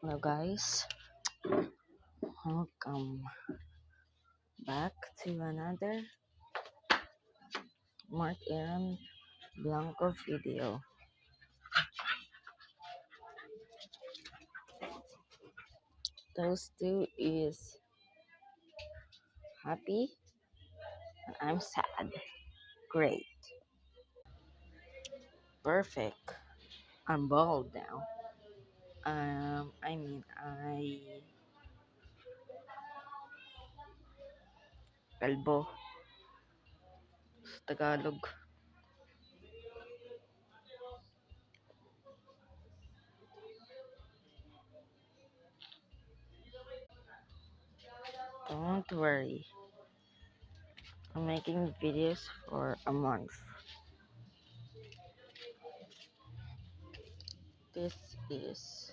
Hello guys, welcome back to another Mark Aaron Blanco video. Those two is happy and I'm sad. Great. Perfect. I'm bald now. I kalbo sa Tagalog. Don't worry. I'm making videos for a month. This is